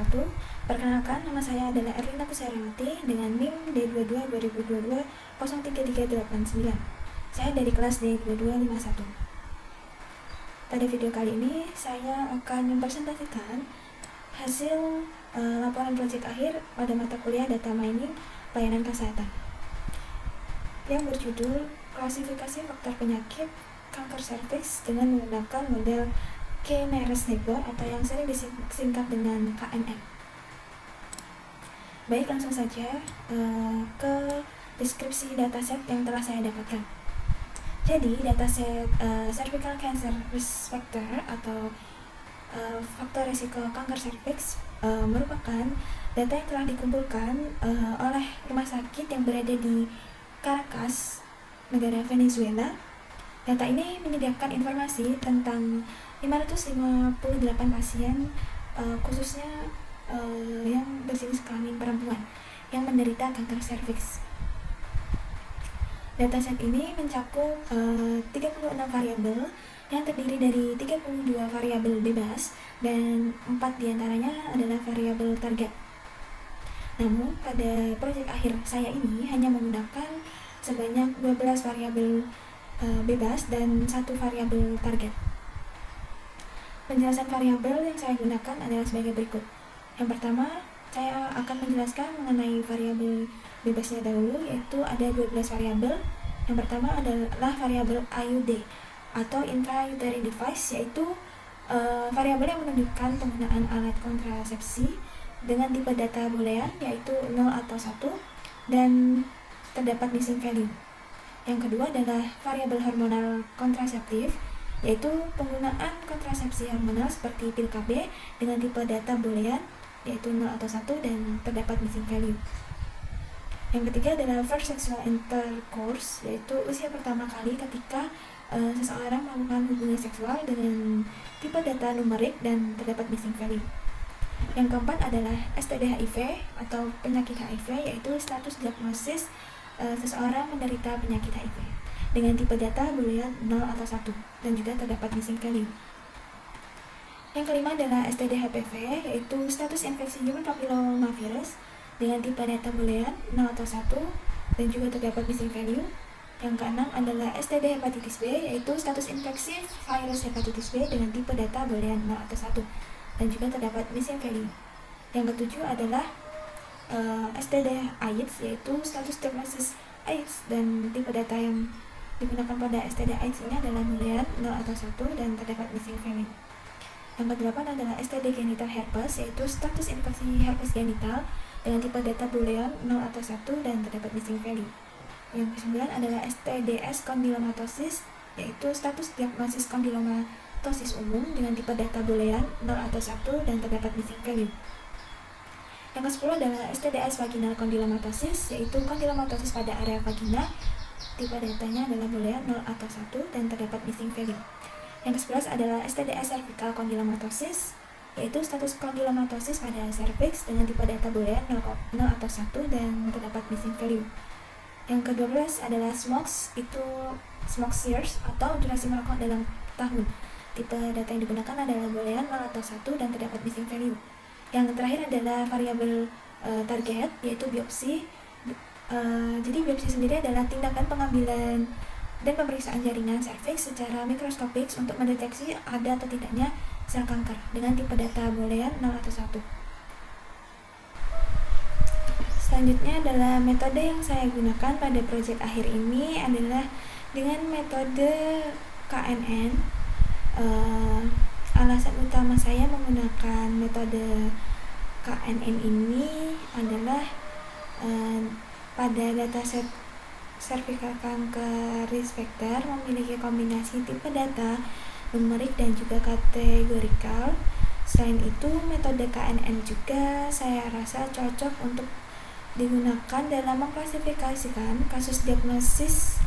wabarakatuh. Perkenalkan, nama saya adalah Erlina Kusariawati dengan NIM D22 2022 03389. Saya dari kelas D2251. Pada video kali ini, saya akan mempresentasikan hasil laporan proyek akhir pada mata kuliah Data Mining Pelayanan Kesehatan yang berjudul Klasifikasi Faktor Penyakit Kanker Serviks dengan menggunakan model K-Nearest-Neighbor atau yang sering disingkat dengan KNN. Baik, langsung saja ke deskripsi dataset yang telah saya dapatkan. Jadi, dataset cervical cancer risk factor atau faktor risiko kanker serviks merupakan data yang telah dikumpulkan oleh rumah sakit yang berada di Caracas, negara Venezuela. Data ini menyediakan informasi tentang 558 pasien, khususnya yang berjenis kelamin perempuan yang menderita kanker serviks. Dataset ini mencakup 36 variabel yang terdiri dari 32 variabel bebas dan 4 diantaranya adalah variabel target. Namun, pada proyek akhir saya ini hanya menggunakan sebanyak 12 variabel bebas dan 1 variabel target. Penjelasan variabel yang saya gunakan adalah sebagai berikut. Yang pertama, saya akan menjelaskan mengenai variabel bebasnya dahulu, yaitu ada 12 variabel. Yang pertama adalah variabel IUD atau intrauterine device, yaitu variabel yang menunjukkan penggunaan alat kontrasepsi dengan tipe data boolean, yaitu 0 atau 1, dan terdapat missing value. Yang kedua adalah variabel hormonal kontraseptif, yaitu penggunaan kontrasepsi hormonal seperti pil KB dengan tipe data boolean, yaitu 0 atau 1, dan terdapat missing value. Yang ketiga adalah first sexual intercourse, yaitu usia pertama kali ketika seseorang melakukan hubungan seksual dengan tipe data numerik dan terdapat missing value. Yang keempat adalah STD HIV atau penyakit HIV, yaitu status diagnosis seseorang menderita penyakit HIV dengan tipe data boolean 0 atau 1 dan juga terdapat missing value. Yang kelima adalah STD HPV, yaitu status infeksi human papillomavirus dengan tipe data boolean 0 atau 1 dan juga terdapat missing value. Yang keenam adalah STD hepatitis B, yaitu status infeksi virus hepatitis B dengan tipe data boolean 0 atau 1 dan juga terdapat missing value. Yang ketujuh adalah STD AIDS, yaitu status diagnosis AIDS dan tipe data yang digunakan pada STD AIDS ini adalah boolean 0 atau 1 dan terdapat missing value. Yang kedelapan adalah STD genital herpes, yaitu status infeksi herpes genital dengan tipe data boolean 0 atau 1 dan terdapat missing value. Yang kesembilan adalah STDs kondilomatosis, yaitu status diagnosis kondilomatosis umum dengan tipe data boolean 0 atau 1 dan terdapat missing value. Yang ke-10 adalah STDs vaginal kondilomatosis, yaitu kondilomatosis pada area vagina, tipe datanya adalah boolean 0 atau 1 dan terdapat missing value. Yang ke-11 adalah STDs cervical kondilomatosis, yaitu status kondilomatosis pada cervix dengan tipe data boolean 0 atau 1 dan terdapat missing value. Yang ke-12 adalah SMOX, itu smoke years atau durasi merokok dalam tahun. Tipe data yang digunakan adalah boolean 0 atau 1 dan terdapat missing value. Yang terakhir adalah variabel target, yaitu biopsi. Jadi biopsi sendiri adalah tindakan pengambilan dan pemeriksaan jaringan serviks secara mikroskopik untuk mendeteksi ada atau tidaknya sel kanker dengan tipe data boolean 0 atau 1. Selanjutnya adalah metode yang saya gunakan pada proyek akhir ini adalah dengan metode KNN. Alasan utama saya menggunakan metode KNN ini adalah pada dataset cervical cancer risk factor memiliki kombinasi tipe data numerik dan juga kategorikal. Selain itu, metode KNN juga saya rasa cocok untuk digunakan dalam mengklasifikasikan kasus diagnosis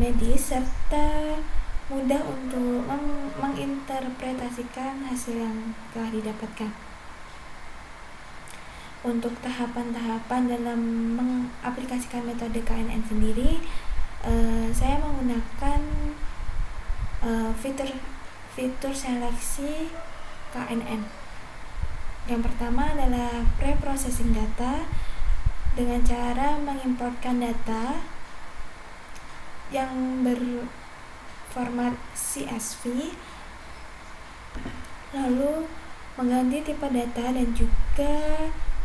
medis serta mudah untuk menginterpretasikan hasil yang telah didapatkan. Untuk tahapan-tahapan dalam mengaplikasikan metode KNN sendiri, saya menggunakan fitur seleksi KNN. Yang pertama adalah pre-processing data dengan cara mengimportkan data yang berformat CSV, lalu mengganti tipe data dan juga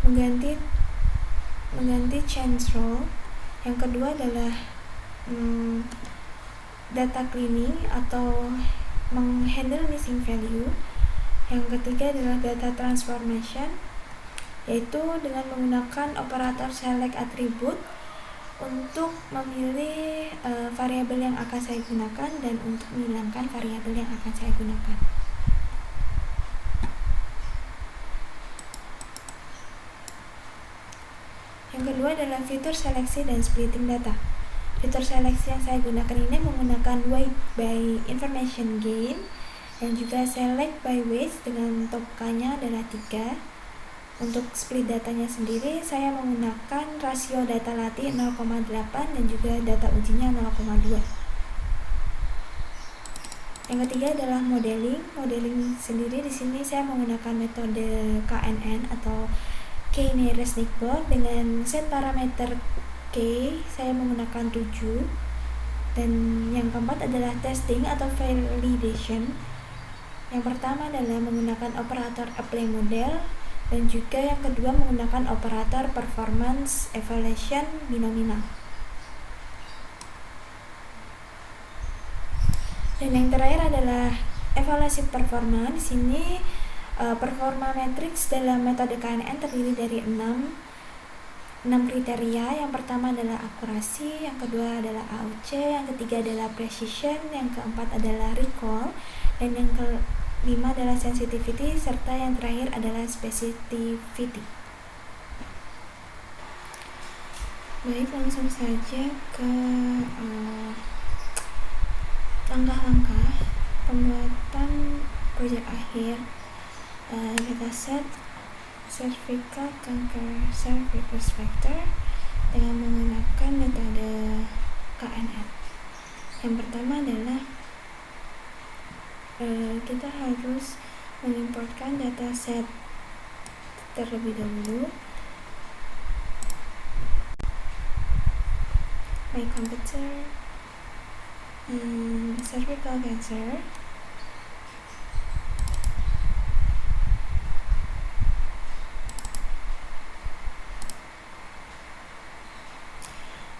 mengganti change role. Yang kedua adalah data cleaning atau menghandle missing value. Yang ketiga adalah data transformation, yaitu dengan menggunakan operator select attribute untuk memilih variabel yang akan saya gunakan dan untuk menghilangkan variabel yang akan saya gunakan. Yang kedua adalah fitur seleksi dan splitting data. Fitur seleksi yang saya gunakan ini menggunakan weight by information gain dan juga select by weight dengan topkanya adalah 3. Untuk split datanya sendiri saya menggunakan rasio data latih 0,8 dan juga data ujinya 0,2. Yang ketiga adalah modeling. Modeling sendiri di sini saya menggunakan metode KNN atau K-nearest neighbor dengan set parameter K saya menggunakan 7. Dan yang keempat adalah testing atau validation. Yang pertama adalah menggunakan operator apply model dan juga yang kedua menggunakan operator performance evaluation binominal. Dan yang terakhir adalah evaluasi performa. Di sini performa matrix dalam metode KNN terdiri dari 6 kriteria. Yang pertama adalah akurasi, yang kedua adalah AUC, yang ketiga adalah precision, yang keempat adalah recall, dan yang kelima adalah sensitivity, serta yang terakhir adalah specificity. Baik, langsung saja ke langkah-langkah pembuatan proyek akhir dataset cervical cancer cervix vector dengan menggunakan metode KNN. Yang pertama adalah kita harus mengimportkan dataset terlebih dahulu. My computer cervical cancer.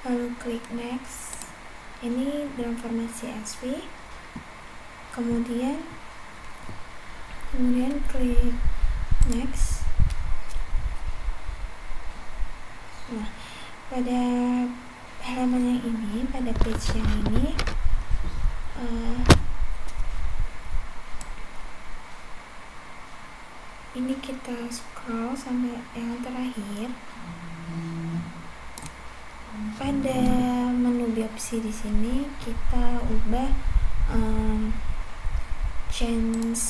Lalu klik next. Ini dalam format CSV. Kemudian klik next. Nah, pada halaman yang ini, pada page yang ini, ini kita scroll sampai yang terakhir. Pada menu biopsi di sini kita ubah change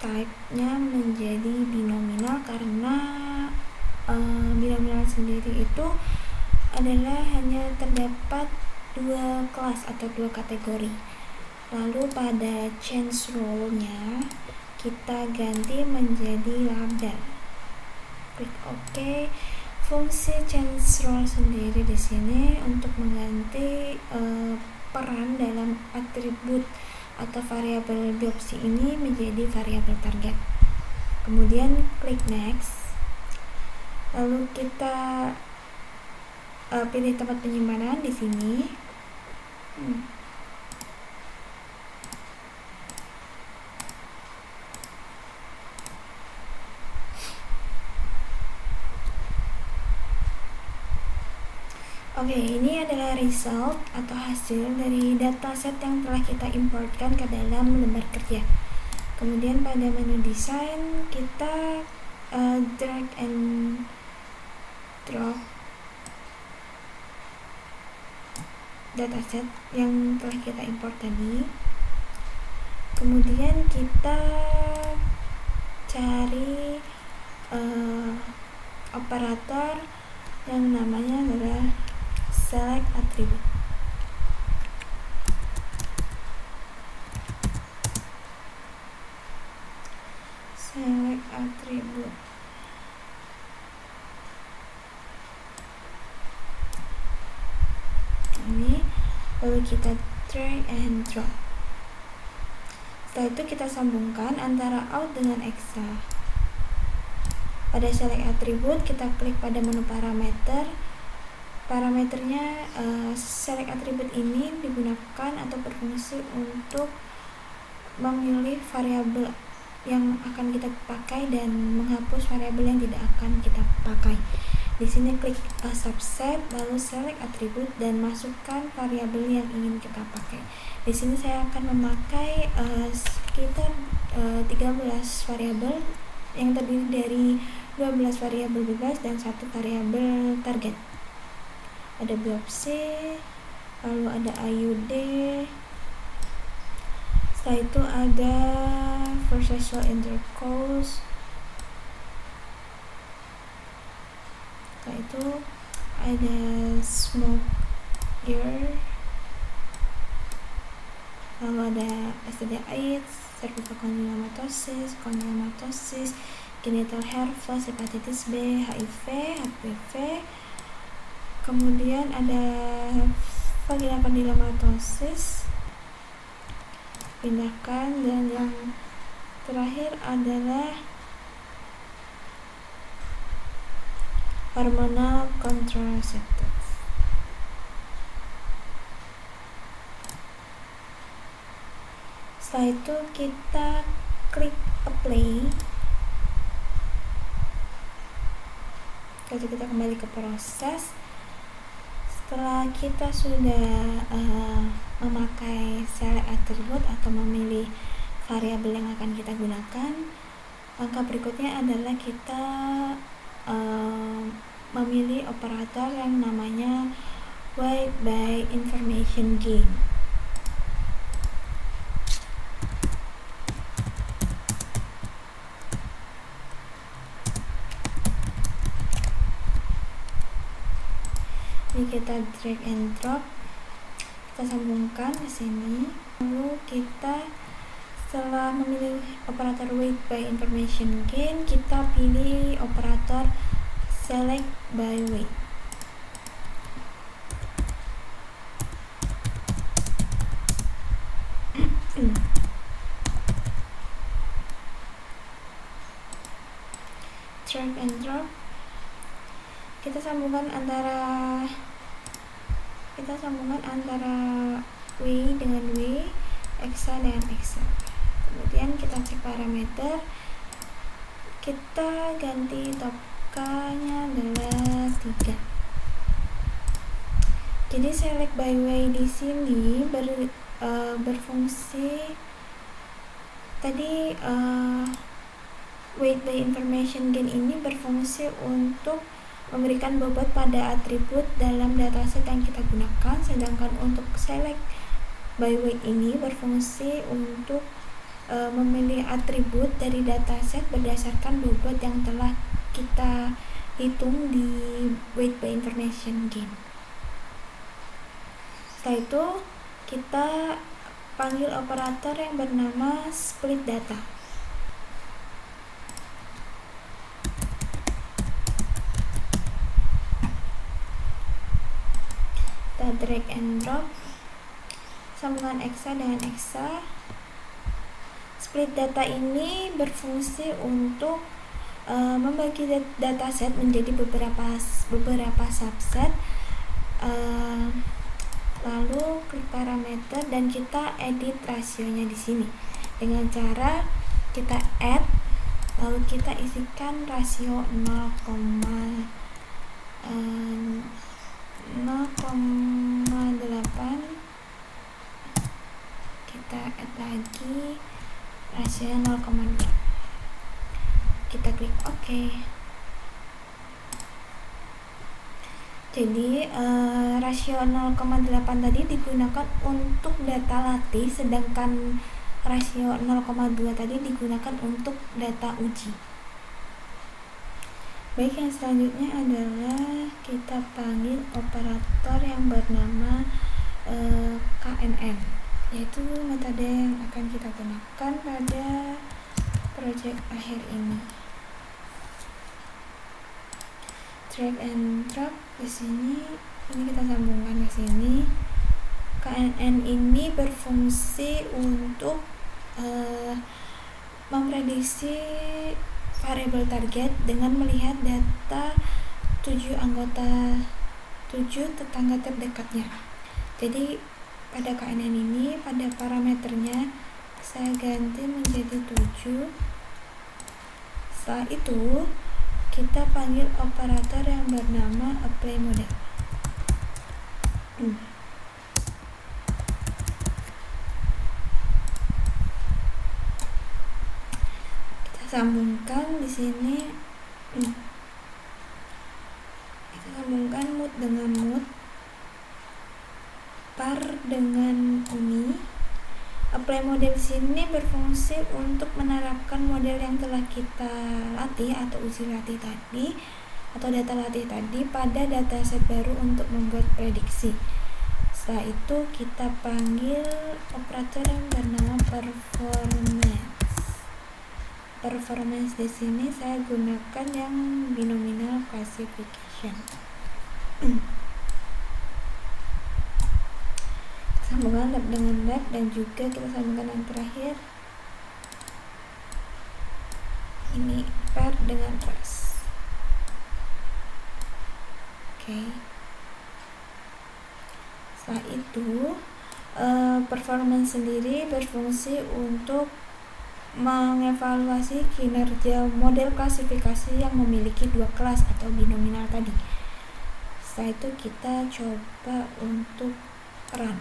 type-nya menjadi binominal karena binominal sendiri itu adalah hanya terdapat 2 kelas atau 2 kategori. Lalu pada change role-nya kita ganti menjadi label. Klik OK. Fungsi change role sendiri di sini untuk mengganti peran dalam atribut atau variabel biopsi ini menjadi variabel target. Kemudian klik next. Lalu kita pilih tempat penyimpanan di sini. Oke, ini adalah result atau hasil dari dataset yang telah kita importkan ke dalam lembar kerja. Kemudian pada menu desain kita drag and drop dataset yang telah kita import tadi. Kemudian kita cari operator yang namanya adalah select attribute. Select attribute. lalu kita drag and drop. Setelah itu kita sambungkan antara out dengan exa. Pada select attribute kita klik pada menu parameter. Parameternya select attribute ini digunakan atau berfungsi untuk memilih variabel yang akan kita pakai dan menghapus variabel yang tidak akan kita pakai. Di sini klik subset lalu select attribute dan masukkan variabel yang ingin kita pakai. Di sini saya akan memakai sekitar 13 variabel yang terdiri dari 12 variabel bebas dan 1 variabel target. Ada biopsi, lalu ada IUD, setelah itu ada first sexual intercourse, setelah itu ada smoke ear, lalu ada STD AIDS, cervical condylomatosis, genital herpes, hepatitis B, HIV, HPV. Kemudian ada vagina condylomatosis, pindahkan, dan yang terakhir adalah hormonal contraceptive. Setelah itu kita klik apply. Lalu kita kembali ke proses. Setelah kita sudah memakai select attribute atau memilih variabel yang akan kita gunakan, langkah berikutnya adalah kita memilih operator yang namanya weight by information gain. Ini kita drag and drop, kita sambungkan ke sini. Lalu kita setelah memilih operator weight by information gain, kita pilih operator select by weight. Drag and drop, kita sambungkan antara W dengan W, exa dengan exa. Kemudian kita cek parameter, kita ganti topkanya adalah 3. Jadi select by way di sini berfungsi tadi weight by information gain ini berfungsi untuk memberikan bobot pada atribut dalam dataset yang kita gunakan, sedangkan untuk select by weight ini berfungsi untuk memilih atribut dari dataset berdasarkan bobot yang telah kita hitung di weight by information gain. Setelah itu kita panggil operator yang bernama split data. Kita drag and drop, sambungan exa dengan exa. Split data ini berfungsi untuk membagi dataset menjadi beberapa subset. Lalu klik parameter dan kita edit rasionya di sini dengan cara kita add, lalu kita isikan rasio 0,8, kita add lagi rasio 0,2, kita klik OK. Jadi rasio 0,8 tadi digunakan untuk data latih, sedangkan rasio 0,2 tadi digunakan untuk data uji. Baik, yang selanjutnya adalah kita panggil operator yang bernama KNN, yaitu metode yang akan kita gunakan pada project akhir ini. Drag and drop di sini, ini kita sambungkan ke sini. KNN ini berfungsi untuk memprediksi variabel target dengan melihat data 7 tetangga terdekatnya. Jadi pada KNN ini, pada parameternya saya ganti menjadi 7. Setelah itu kita panggil operator yang bernama apply model. Sambungkan di sini, kita sambungkan mood dengan mood, par dengan uni. Apply model di sini berfungsi untuk menerapkan model yang telah kita latih atau uji latih tadi atau data latih tadi pada dataset baru untuk membuat prediksi. Setelah itu kita panggil operator yang bernama performance di sini saya gunakan yang binomial classification. Sambungkan lab dengan lab dan juga kita sambungkan yang terakhir ini par dengan ras. Setelah itu performance sendiri berfungsi untuk mengevaluasi kinerja model klasifikasi yang memiliki 2 kelas atau binominal tadi. Setelah itu kita coba untuk run.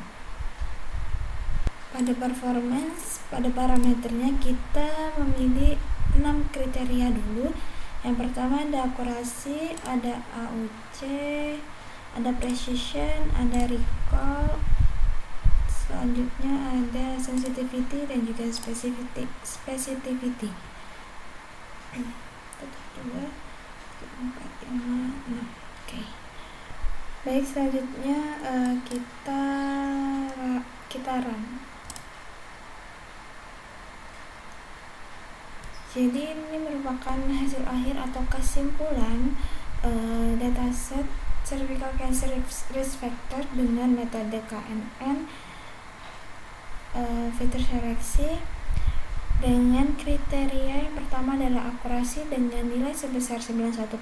Pada performance, pada parameternya kita memilih 6 kriteria dulu. Yang pertama ada akurasi, ada AUC, ada precision, ada recall, selanjutnya ada sensitivity dan juga specificity. 1, 2, 3, 4, 5, 6. Baik, selanjutnya kita run. Jadi ini merupakan hasil akhir atau kesimpulan dataset cervical cancer risk factor dengan metode KNN, fitur seleksi dengan kriteria yang pertama adalah akurasi dengan nilai sebesar 91,67%,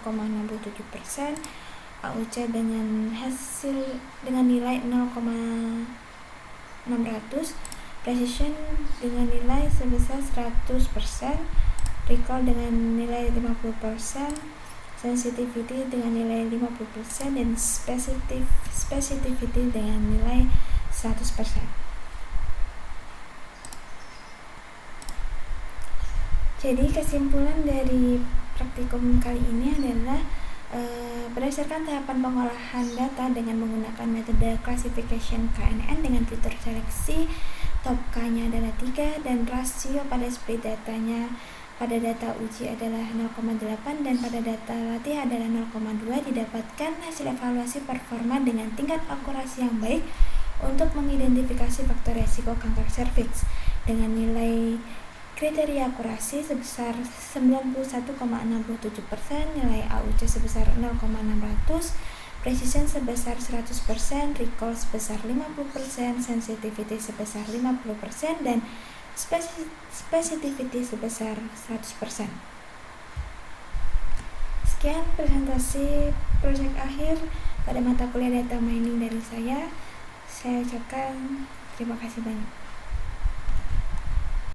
AUC dengan hasil dengan nilai 0,600, precision dengan nilai sebesar 100%, recall dengan nilai 50%, sensitivity dengan nilai 50% dan specificity dengan nilai 100%. Jadi kesimpulan dari praktikum kali ini adalah berdasarkan tahapan pengolahan data dengan menggunakan metode classification KNN dengan fitur seleksi, top K-nya adalah 3 dan rasio pada split datanya pada data uji adalah 0,8 dan pada data latih adalah 0,2, didapatkan hasil evaluasi performa dengan tingkat akurasi yang baik untuk mengidentifikasi faktor resiko kanker serviks dengan nilai kriteria akurasi sebesar 91,67%, nilai AUC sebesar 0,600, precision sebesar 100%, recall sebesar 50%, sensitivity sebesar 50% dan specificity sebesar 100%. Sekian presentasi proyek akhir pada mata kuliah data mining dari saya. Saya ucapkan terima kasih banyak.